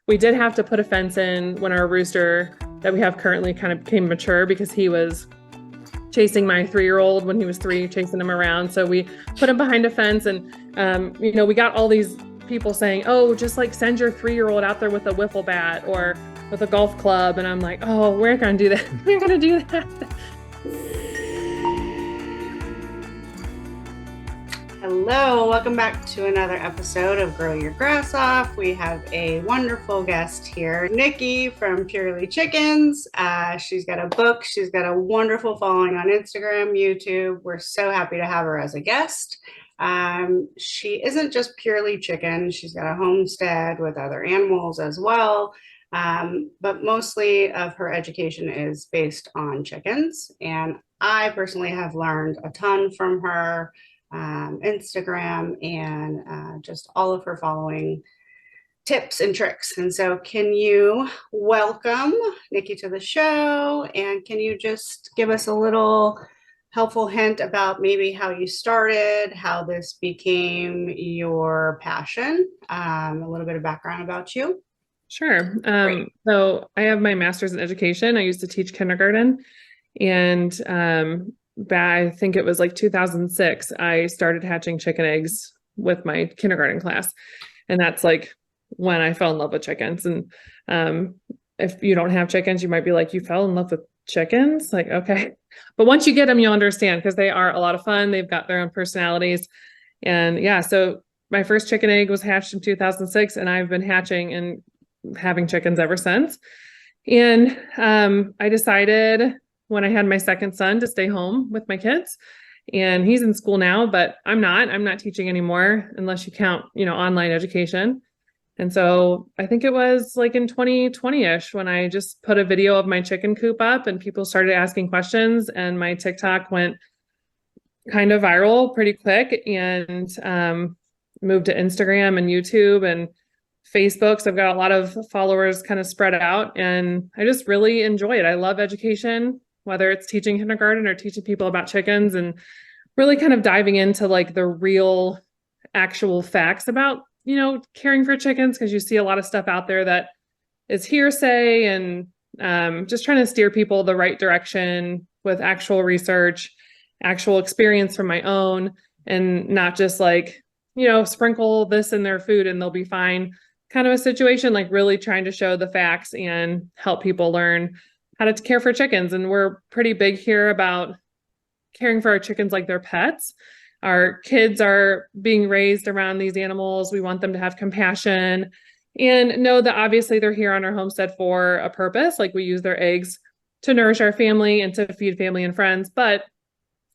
We did have to put a fence in when our rooster that we have currently kind of became mature because he was chasing my 3-year-old when he was 3, chasing him around. So we put him behind a fence and, we got all these people saying, oh, just like send your 3-year-old out there with a wiffle bat or with a golf club. And I'm like, oh, we're not going to do that. We're going to do that. Hello, welcome back to another episode of Grow Your Grass Off. We have a wonderful guest here, Nikki from Purely Chickens. She's got a book. She's got a wonderful following on Instagram, YouTube. We're so happy to have her as a guest. She isn't just purely chicken. She's got a homestead with other animals as well. But mostly of her education is based on chickens. And I personally have learned a ton from her. Instagram and just all of her following tips and tricks. And so can you welcome Nikki to the show, and can you just give us a little helpful hint about maybe how you started, how this became your passion, a little bit of background about you? Sure. So I have my master's in education. I used to teach kindergarten, and I think it was like 2006, I started hatching chicken eggs with my kindergarten class. And that's like when I fell in love with chickens. And if you don't have chickens, you might be like, you fell in love with chickens? Like, okay. But once you get them, you'll understand because they are a lot of fun. They've got their own personalities. And yeah, so my first chicken egg was hatched in 2006, and I've been hatching and having chickens ever since. And I decided when I had my second son to stay home with my kids, and he's in school now, but I'm not teaching anymore unless you count, online education. And so I think it was like in 2020-ish when I just put a video of my chicken coop up and people started asking questions, and my TikTok went kind of viral pretty quick, and moved to Instagram and YouTube and Facebook. So I've got a lot of followers kind of spread out, and I just really enjoy it. I love education, whether it's teaching kindergarten or teaching people about chickens, and really kind of diving into like the real actual facts about, caring for chickens, because you see a lot of stuff out there that is hearsay, and just trying to steer people the right direction with actual research, actual experience from my own, and not just like, sprinkle this in their food and they'll be fine kind of a situation, like really trying to show the facts and help people learn how to care for chickens. And we're pretty big here about caring for our chickens like they're pets. Our kids are being raised around these animals. We want them to have compassion and know that obviously they're here on our homestead for a purpose. Like we use their eggs to nourish our family and to feed family and friends, but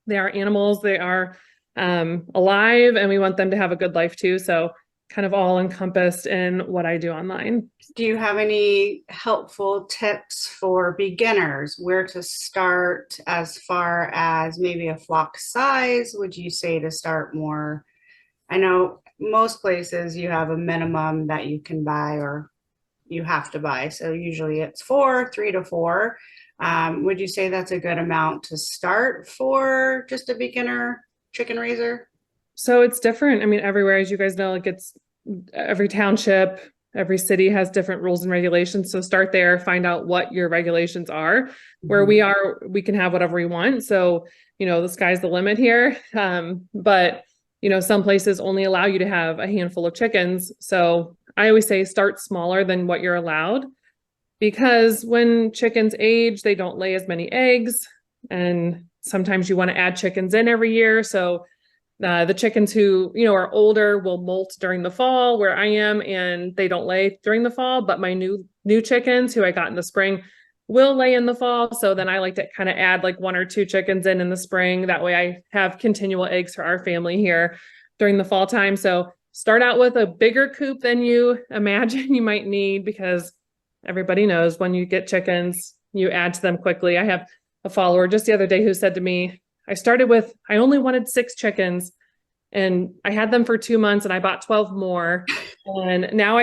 they are animals. They are alive, and we want them to have a good life too. So kind of all encompassed in what I do online. Do you have any helpful tips for beginners, where to start as far as maybe a flock size? Would you say to start more? I know most places you have a minimum that you can buy or you have to buy. So usually it's 3 to 4. Would you say that's a good amount to start for just a beginner chicken raiser? So it's different. I mean, everywhere, as you guys know, like it's every township, every city has different rules and regulations. So start there, find out what your regulations are. Where we are, we can have whatever we want. So, the sky's the limit here. But, some places only allow you to have a handful of chickens. So I always say start smaller than what you're allowed, because when chickens age, they don't lay as many eggs. And sometimes you want to add chickens in every year. So the chickens who, are older will molt during the fall where I am, and they don't lay during the fall. But my new chickens who I got in the spring will lay in the fall. So then I like to kind of add like 1 or 2 chickens in the spring. That way I have continual eggs for our family here during the fall time. So start out with a bigger coop than you imagine you might need, because everybody knows when you get chickens, you add to them quickly. I have a follower just the other day who said to me, I only wanted 6 chickens, and I had them for 2 months, and I bought 12 more. And now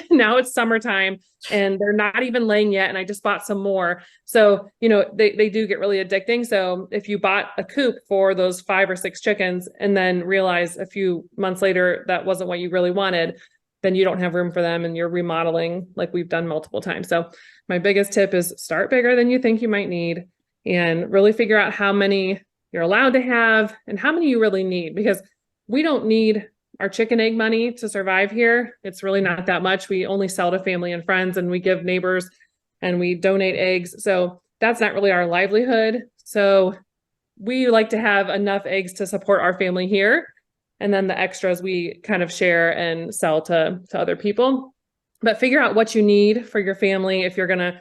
now it's summertime and they're not even laying yet. And I just bought some more. So, they do get really addicting. So if you bought a coop for those 5 or 6 chickens and then realize a few months later that wasn't what you really wanted, then you don't have room for them and you're remodeling like we've done multiple times. So my biggest tip is start bigger than you think you might need and really figure out how many you're allowed to have and how many you really need, because we don't need our chicken egg money to survive here. It's really not that much. We only sell to family and friends, and we give neighbors and we donate eggs. So that's not really our livelihood. So we like to have enough eggs to support our family here. And then the extras we kind of share and sell to other people. But figure out what you need for your family if you're going to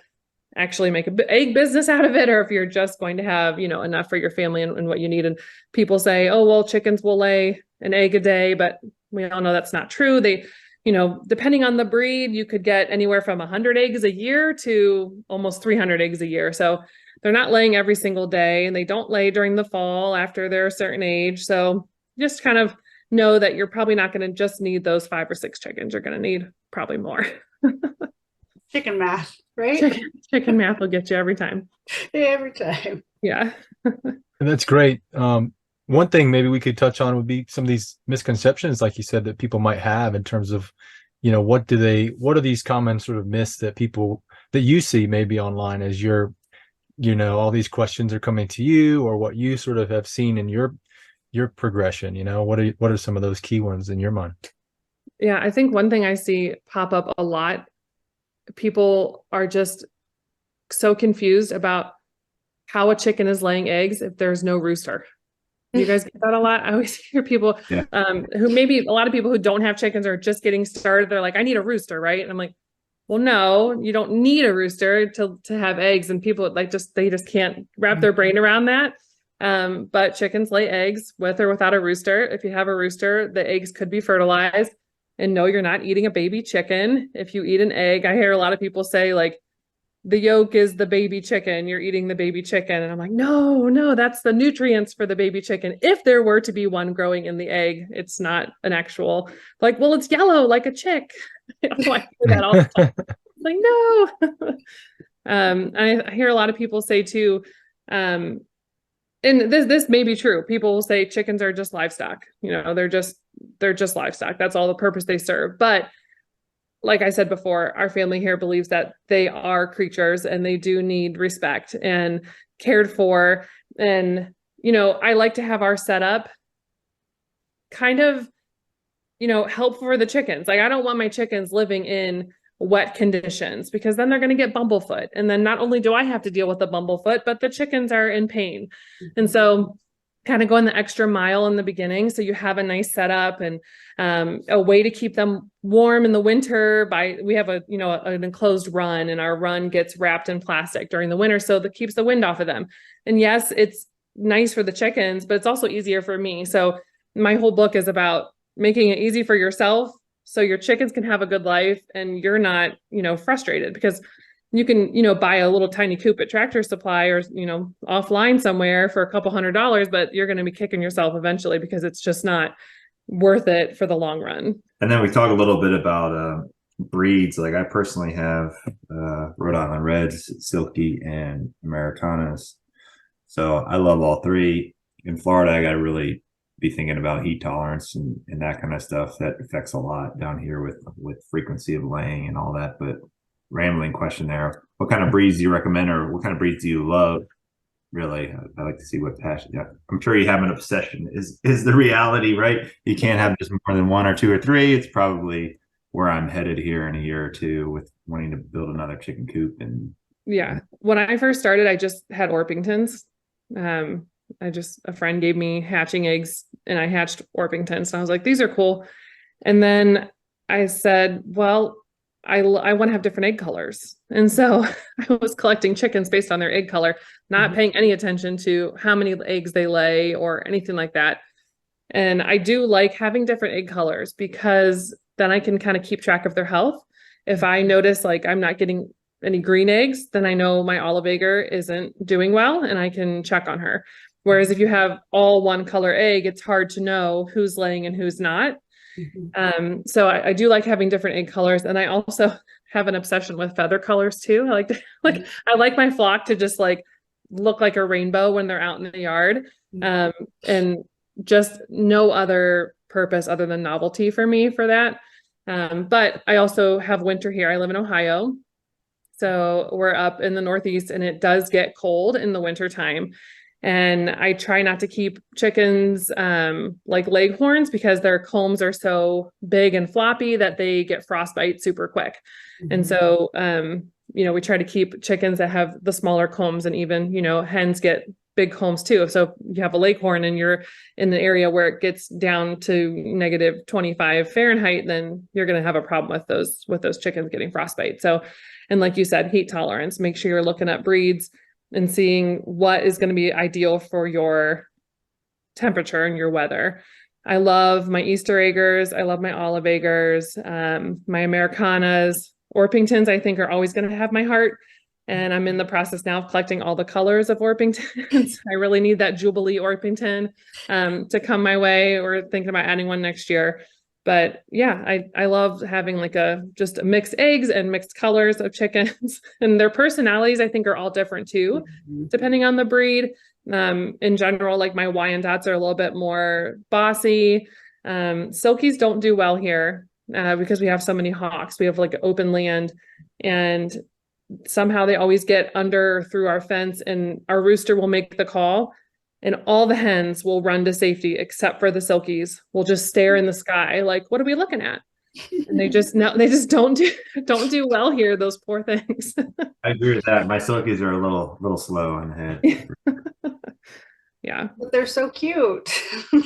actually make an egg business out of it, or if you're just going to have, enough for your family and what you need. And people say, oh, well, chickens will lay an egg a day, but we all know that's not true. They, depending on the breed, you could get anywhere from 100 eggs a year to almost 300 eggs a year. So they're not laying every single day, and they don't lay during the fall after they're a certain age. So just kind of know that you're probably not going to just need those 5 or 6 chickens. You're going to need probably more. Chicken math, right? Chicken math will get you every time. Every time. Yeah. That's great. One thing maybe we could touch on would be some of these misconceptions, like you said, that people might have in terms of, what are these common sort of myths that you see maybe online as you're, all these questions are coming to you, or what you sort of have seen in your progression, what are some of those key ones in your mind? Yeah, I think one thing I see pop up a lot, people are just so confused about how a chicken is laying eggs if there's no rooster. You guys get that a lot? I always hear people who maybe a lot of people who don't have chickens are just getting started. They're like, I need a rooster, right? And I'm like, well, no, you don't need a rooster to have eggs. And people they just can't wrap their brain around that. But chickens lay eggs with or without a rooster. If you have a rooster, the eggs could be fertilized. And no, you're not eating a baby chicken. If you eat an egg, I hear a lot of people say like, the yolk is the baby chicken, you're eating the baby chicken. And I'm like, no, that's the nutrients for the baby chicken. If there were to be one growing in the egg, it's not an actual, like, well, it's yellow like a chick. I hear that all the time. Like, no. I hear a lot of people say too, and this may be true. People will say chickens are just livestock. They're just livestock. That's all the purpose they serve. But like I said before, our family here believes that they are creatures and they do need respect and cared for. And, I like to have our setup kind of, helpful for the chickens. Like, I don't want my chickens living in wet conditions, because then they're going to get bumblefoot. And then not only do I have to deal with the bumblefoot, but the chickens are in pain. And so kind of going the extra mile in the beginning, so you have a nice setup and a way to keep them warm in the winter. We have an enclosed run, and our run gets wrapped in plastic during the winter, so that keeps the wind off of them. And yes, it's nice for the chickens, but it's also easier for me. So my whole book is about making it easy for yourself, so your chickens can have a good life and you're not, frustrated, because you can, buy a little tiny coop at Tractor Supply or, offline somewhere for a couple $100s, but you're going to be kicking yourself eventually because it's just not worth it for the long run. And then we talk a little bit about breeds. Like, I personally have Rhode Island Reds, Silky, and Americanas. So I love all three. In Florida, I got to really be thinking about heat tolerance and that kind of stuff. That affects a lot down here with frequency of laying and all that. But rambling question there. What kind of breeds do you recommend, or what kind of breeds do you love? Really, I like to see what passion. Yeah, I'm sure you have an obsession. Is the reality, right? You can't have just more than 1 or 2 or 3. It's probably where I'm headed here in a year or two with wanting to build another chicken coop. And yeah, when I first started, I just had Orpingtons. A friend gave me hatching eggs, and I hatched Orpingtons. And I was like, these are cool. And then I said, well, I want to have different egg colors. And so I was collecting chickens based on their egg color, not paying any attention to how many eggs they lay or anything like that. And I do like having different egg colors, because then I can kind of keep track of their health. If I notice like I'm not getting any green eggs, then I know my olive egger isn't doing well and I can check on her. Whereas if you have all one color egg, it's hard to know who's laying and who's not. So I do like having different egg colors, and I also have an obsession with feather colors too. I like to I like my flock to just like look like a rainbow when they're out in the yard, and just no other purpose other than novelty for me for that. But I also have winter here. I live in Ohio. So we're up in the Northeast and it does get cold in the winter time. And I try not to keep chickens like leghorns because their combs are so big and floppy that they get frostbite super quick. And so, we try to keep chickens that have the smaller combs, and even, hens get big combs too. So you have a leghorn and you're in the area where it gets down to -25 Fahrenheit, then you're going to have a problem with those chickens getting frostbite. So, and like you said, heat tolerance, make sure you're looking at breeds and seeing what is going to be ideal for your temperature and your weather. I love my Easter eggers. I love my olive eggers, my Americanas. Orpingtons, I think, are always going to have my heart. And I'm in the process now of collecting all the colors of Orpingtons. I really need that Jubilee Orpington to come my way. We're thinking about adding one next year. But yeah, I love having just mixed eggs and mixed colors of chickens. And their personalities, I think, are all different too, depending on the breed. In general, like my Wyandottes are a little bit more bossy. Silkies don't do well here because we have so many hawks. We have open land, and somehow they always get under through our fence, and our rooster will make the call and all the hens will run to safety except for the silkies. Will just stare in the sky like, what are we looking at? And they just don't do well here, those poor things. I agree with that. My silkies are a little slow on the head. Yeah. But they're so cute.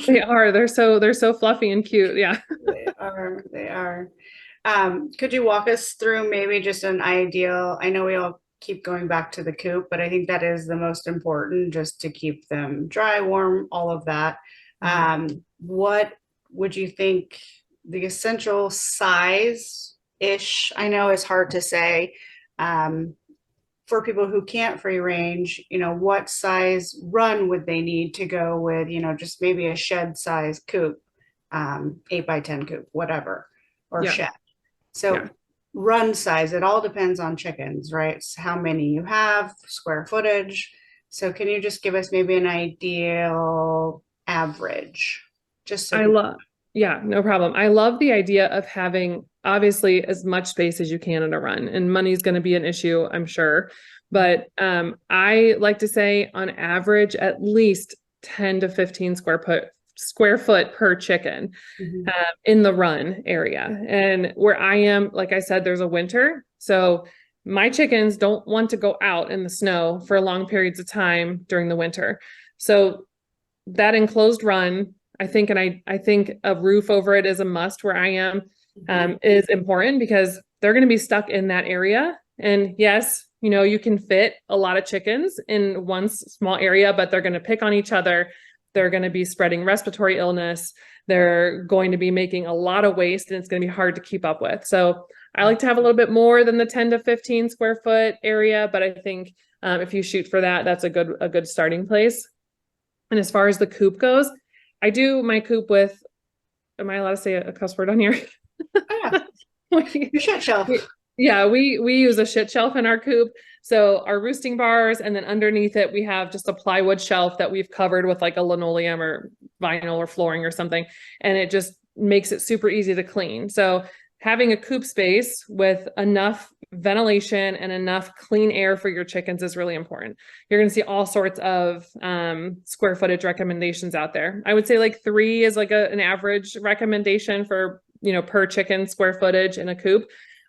They are. They're so fluffy and cute. Yeah. They are. Could you walk us through maybe just an ideal? I know we all keep going back to the coop, but I think that is the most important, just to keep them dry, warm, all of that. What would you think the essential size-ish? I know it's hard to say. For people who can't free range, what size run would they need to go with, just maybe a shed size coop, 8x10 coop, whatever, or shed. So run size, it all depends on chickens, right? It's how many you have, square footage. So can you just give us maybe an ideal average? Just so no problem. I love the idea of having obviously as much space as you can in a run, and money's going to be an issue, I'm sure. But I like to say on average, at least 10 to 15 square foot per chicken in the run area. And where I am, like I said, there's a winter. So my chickens don't want to go out in the snow for long periods of time during the winter. So that enclosed run, I think a roof over it is a must where I am, is important because they're going to be stuck in that area. And yes, you can fit a lot of chickens in one small area, but they're going to pick on each other. They're going to be spreading respiratory illness. They're going to be making a lot of waste, and it's going to be hard to keep up with. So I like to have a little bit more than the 10 to 15 square foot area, but I think if you shoot for that, that's a good starting place. And as far as the coop goes, I do my coop with, am I allowed to say a cuss word on here? Oh, yeah. Your shit shelf. Yeah, we use a shit shelf in our coop. So our roosting bars, and then underneath it, we have just a plywood shelf that we've covered with a linoleum or vinyl or flooring or something. And it just makes it super easy to clean. So having a coop space with enough ventilation and enough clean air for your chickens is really important. You're going to see all sorts of square footage recommendations out there. I would say 3 is an average recommendation for, per chicken square footage in a coop.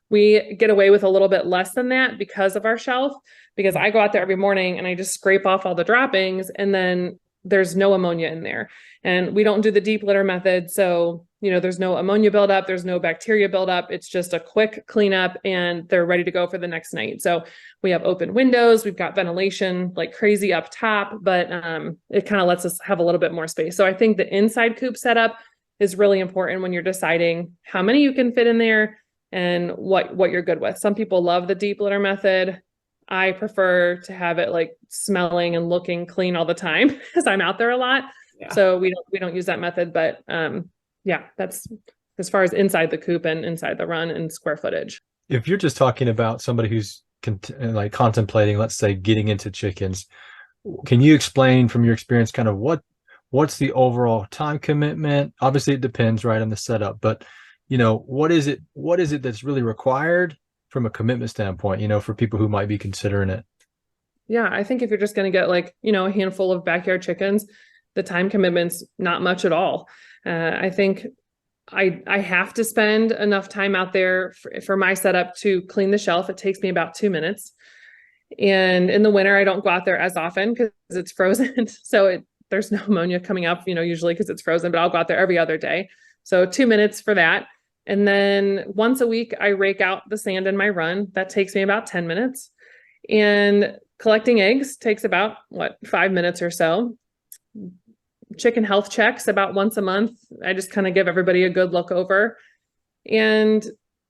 We get away with a little bit less than that because of our shelf, because I go out there every morning and I just scrape off all the droppings, and then there's no ammonia in there. And we don't do the deep litter method. So, there's no ammonia buildup. There's no bacteria buildup. It's just a quick cleanup and they're ready to go for the next night. So we have open windows. We've got ventilation like crazy up top, but it kind of lets us have a little bit more space. So I think the inside coop setup is really important when you're deciding how many you can fit in there and what you're good with. Some people love the deep litter method. I prefer to have it smelling and looking clean all the time because I'm out there a lot. Yeah. So we don't use that method, but that's as far as inside the coop and inside the run and square footage. If you're just talking about somebody who's contemplating, let's say, getting into chickens, can you explain from your experience kind of what's the overall time commitment? Obviously it depends, right, on the setup, but what is it that's really required from a commitment standpoint, for people who might be considering it? Yeah, I think if you're just going to get like, a handful of backyard chickens, the time commitment's not much at all. I think I have to spend enough time out there for my setup to clean the shelf. It takes me about 2 minutes. And in the winter, I don't go out there as often because it's frozen. So there's no ammonia coming up, usually because it's frozen, but I'll go out there every other day. So 2 minutes for that. And then once a week, I rake out the sand in my run. That takes me about 10 minutes. And collecting eggs takes about 5 minutes or so. Chicken health checks about once a month. I just kind of give everybody a good look over. And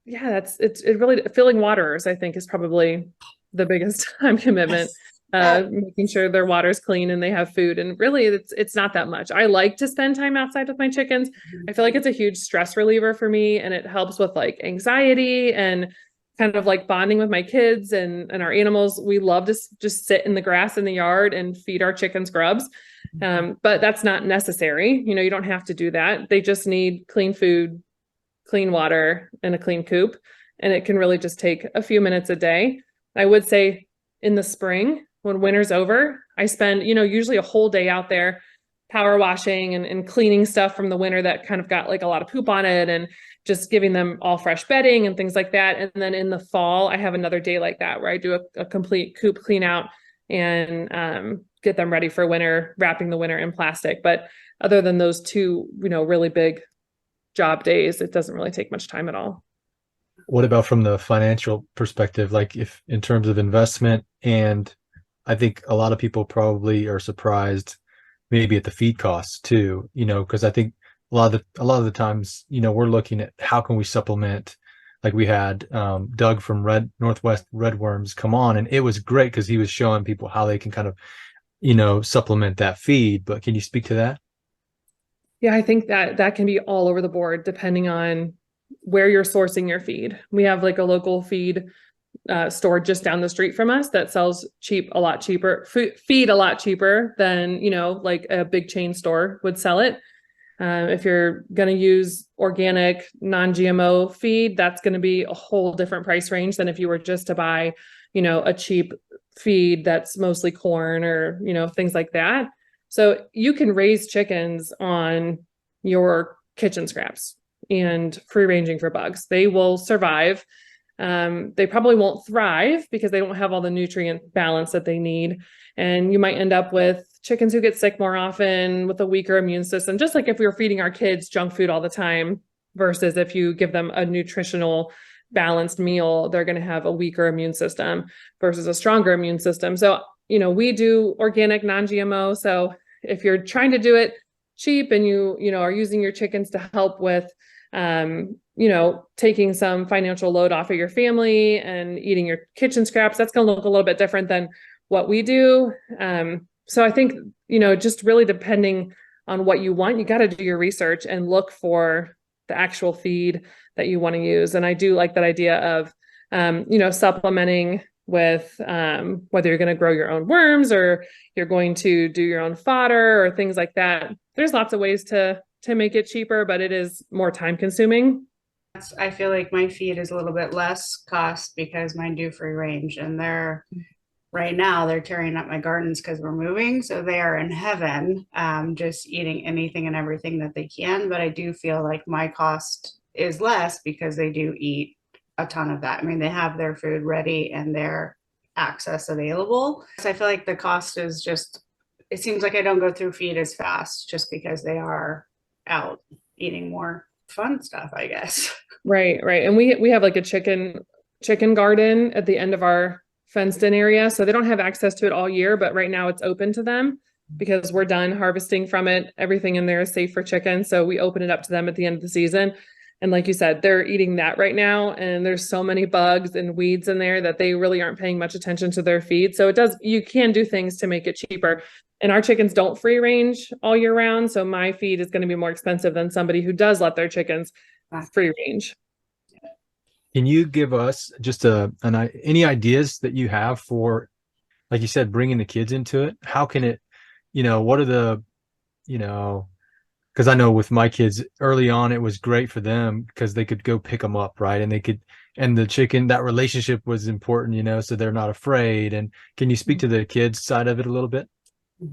yeah, it really, filling waters, I think, is probably the biggest time commitment. Making sure their water's clean and they have food. And really it's not that much. I like to spend time outside with my chickens. I feel like it's a huge stress reliever for me, and it helps with like anxiety and kind of like bonding with my kids and our animals. We love to just sit in the grass in the yard and feed our chickens grubs. But that's not necessary. You don't have to do that. They just need clean food, clean water, and a clean coop. And it can really just take a few minutes a day. I would say in the spring, when winter's over, I spend, usually a whole day out there power washing and cleaning stuff from the winter that kind of got like a lot of poop on it, and just giving them all fresh bedding and things like that. And then in the fall, I have another day like that where I do a complete coop clean out and get them ready for winter, wrapping the winter in plastic. But other than those two, really big job days, it doesn't really take much time at all. What about from the financial perspective, like if in terms of investment? And I think a lot of people probably are surprised maybe at the feed costs too, because I think a lot of the times, we're looking at how can we supplement. Like we had Doug from Northwest Redworms come on, and it was great because he was showing people how they can kind of, supplement that feed. But can you speak to that? Yeah, I think that can be all over the board depending on where you're sourcing your feed. We have like a local feed store just down the street from us that sells feed a lot cheaper than, like a big chain store would sell it. If you're going to use organic, non-GMO feed, that's going to be a whole different price range than if you were just to buy, a cheap feed that's mostly corn or, things like that. So you can raise chickens on your kitchen scraps and free ranging for bugs. They will survive. They probably won't thrive because they don't have all the nutrient balance that they need. And you might end up with chickens who get sick more often with a weaker immune system, just like if we were feeding our kids junk food all the time versus if you give them a nutritional balanced meal, they're going to have a weaker immune system versus a stronger immune system. So, we do organic, non-GMO. So if you're trying to do it cheap and you are using your chickens to help with taking some financial load off of your family and eating your kitchen scraps, that's going to look a little bit different than what we do. So I think, just really depending on what you want, you got to do your research and look for the actual feed that you want to use. And I do like that idea of, supplementing with whether you're going to grow your own worms or you're going to do your own fodder or things like that. There's lots of ways to make it cheaper, but it is more time consuming. I feel like my feed is a little bit less cost because mine do free range, and right now they're tearing up my gardens because we're moving. So they are in heaven, just eating anything and everything that they can. But I do feel like my cost is less because they do eat a ton of that. I mean, they have their food ready and their access available. So I feel like the cost is just, it seems like I don't go through feed as fast just because they are out eating more fun stuff, I guess. Right. And we have like a chicken garden at the end of our fenced in area. So they don't have access to it all year, but right now it's open to them because we're done harvesting from it. Everything in there is safe for chickens. So we open it up to them at the end of the season. And like you said, they're eating that right now. And there's so many bugs and weeds in there that they really aren't paying much attention to their feed. So you can do things to make it cheaper. And our chickens don't free range all year round. So my feed is going to be more expensive than somebody who does let their chickens free range. Can you give us just any ideas that you have for, like you said, bringing the kids into it? How can it, what are the, because I know with my kids early on, it was great for them because they could go pick them up, right? And they could, and the chicken, that relationship was important, you know, so they're not afraid. And can you speak to the kids side of it a little bit?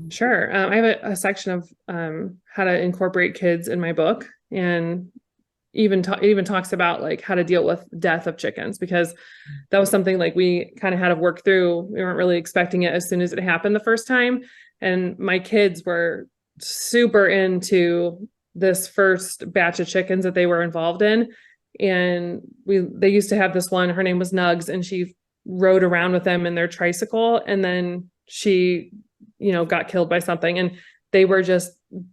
Sure. I have a section of how to incorporate kids in my book, and even talks about like how to deal with death of chickens, because that was something like we kind of had to work through. We weren't really expecting it as soon as it happened the first time. And my kids were super into this first batch of chickens that they were involved in. And they used to have this one, her name was Nugs, and she rode around with them in their tricycle. And then she, got killed by something, and they were just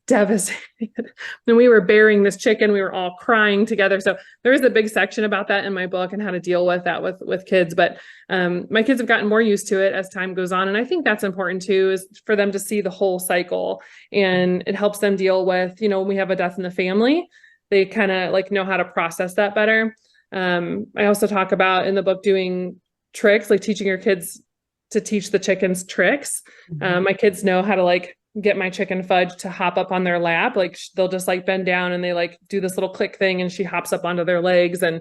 devastated. When we were burying this chicken, we were all crying together. So there is a big section about that in my book and how to deal with that with kids. But my kids have gotten more used to it as time goes on. And I think that's important too, is for them to see the whole cycle, and it helps them deal with, when we have a death in the family, they kind of like know how to process that better. I also talk about in the book doing tricks, like teaching your kids to teach the chickens tricks. My kids know how to like get my chicken fudge to hop up on their lap. Like they'll just like bend down and they like do this little click thing and she hops up onto their legs. And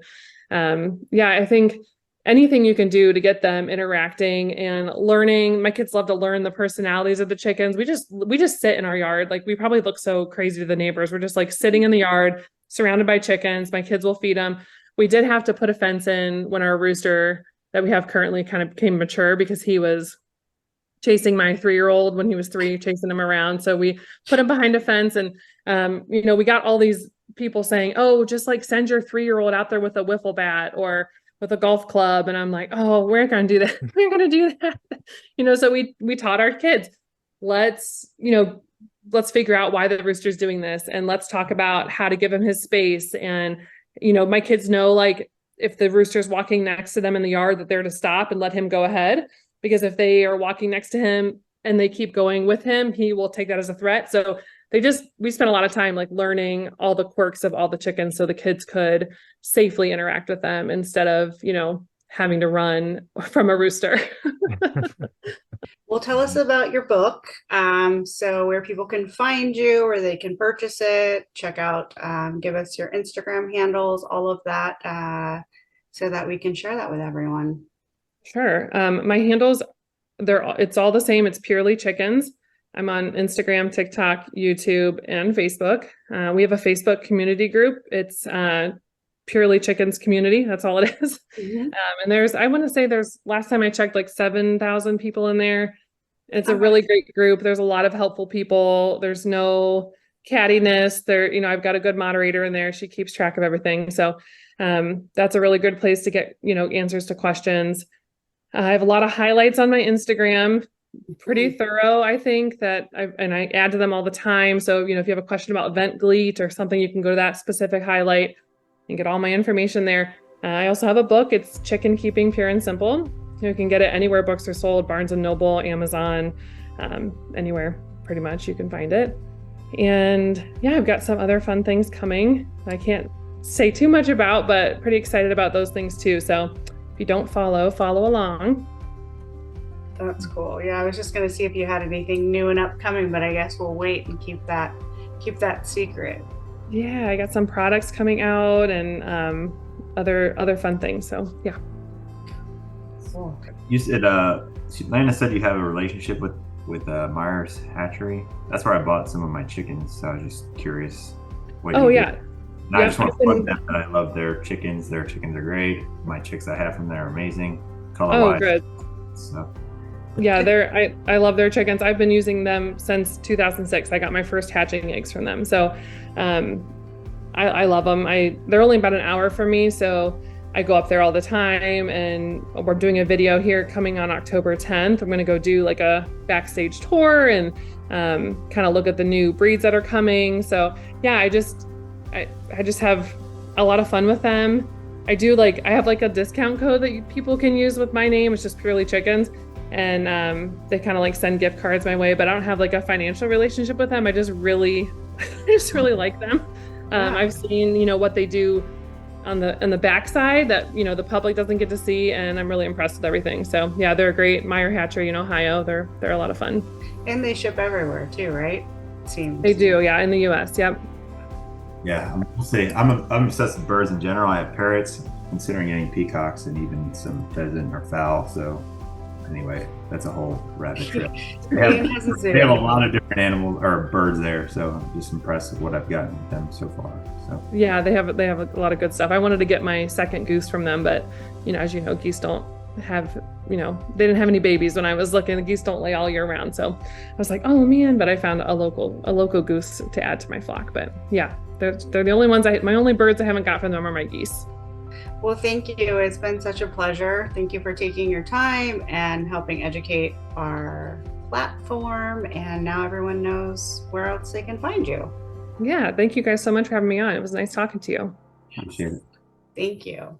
I think anything you can do to get them interacting and learning. My kids love to learn the personalities of the chickens. We just sit in our yard. Like we probably look so crazy to the neighbors. We're just like sitting in the yard surrounded by chickens. My kids will feed them. We did have to put a fence in when our rooster that we have currently kind of became mature, because he was chasing my 3-year-old when he was 3, chasing him around. So we put him behind a fence, and, we got all these people saying, oh, just like send your 3-year-old out there with a wiffle bat or with a golf club. And I'm like, oh, we're not going to do that. We're going to do that. So we taught our kids, let's figure out why the rooster's doing this. And let's talk about how to give him his space. And, my kids know, like, if the rooster's walking next to them in the yard, that they're to stop and let him go ahead. Because if they are walking next to him and they keep going with him, he will take that as a threat. So we spent a lot of time like learning all the quirks of all the chickens so the kids could safely interact with them instead of, having to run from a rooster. Well, tell us about your book. So where people can find you, where they can purchase it, check out, give us your Instagram handles, all of that, so that we can share that with everyone. Sure. My handles, it's all the same. It's Purely Chickens. I'm on Instagram, TikTok, YouTube, and Facebook. We have a Facebook community group. It's Purely Chickens community. That's all it is. And I want to say last time I checked, like 7,000 people in there. It's a really great group. There's a lot of helpful people. There's no cattiness there. I've got a good moderator in there. She keeps track of everything. So that's a really good place to get, answers to questions. I have a lot of highlights on my Instagram, pretty thorough. I think that I add to them all the time. So, if you have a question about vent gleat or something, you can go to that specific highlight and get all my information there. I also have a book. It's Chicken Keeping Pure and Simple. You can get it anywhere books are sold, Barnes & Noble, Amazon, anywhere pretty much you can find it. And I've got some other fun things coming I can't say too much about, but pretty excited about those things too. So if you don't follow along. That's cool. Yeah, I was just going to see if you had anything new and upcoming, but I guess we'll wait and keep that secret. Yeah, I got some products coming out and other fun things. So yeah. Cool. You said Lana said you have a relationship with Myers Hatchery. That's where I bought some of my chickens. So I was just curious. Yeah. And I just want to plug them that I love their chickens. Their chickens are great. My chicks I have from there are amazing. Color-wise. Good. So. Yeah, I love their chickens. I've been using them since 2006. I got my first hatching eggs from them. So I love them. They're only about an hour from me, so I go up there all the time, and we're doing a video here coming on October 10th. I'm going to go do like a backstage tour and kind of look at the new breeds that are coming. So yeah, I just have a lot of fun with them. I have like a discount code that people can use with my name. It's just Purely Chickens. And they kind of like send gift cards my way, but I don't have like a financial relationship with them. I just really like them. I've seen, what they do on the backside that, the public doesn't get to see. And I'm really impressed with everything. So yeah, they're a great Meyer Hatchery in Ohio. They're a lot of fun. And they ship everywhere too, right? They do. Yeah. In the US. Yep. Yeah, we'll see. I'm obsessed with birds in general. I have parrots, considering getting peacocks and even some pheasant or fowl. So anyway, that's a whole rabbit trail. Ian has a zoo. They have a lot of different animals or birds there, so I'm just impressed with what I've gotten with them so far. So Yeah, they have a lot of good stuff. I wanted to get my second goose from them, but as you know, geese don't have, they didn't have any babies when I was looking. The geese don't lay all year round. So I was like, oh man, but I found a local goose to add to my flock. But yeah, they're the only ones my only birds I haven't got from them are my geese. Well, thank you. It's been such a pleasure. Thank you for taking your time and helping educate our platform. And now everyone knows where else they can find you. Yeah, thank you guys so much for having me on. It was nice talking to you. appreciate it. Thank you.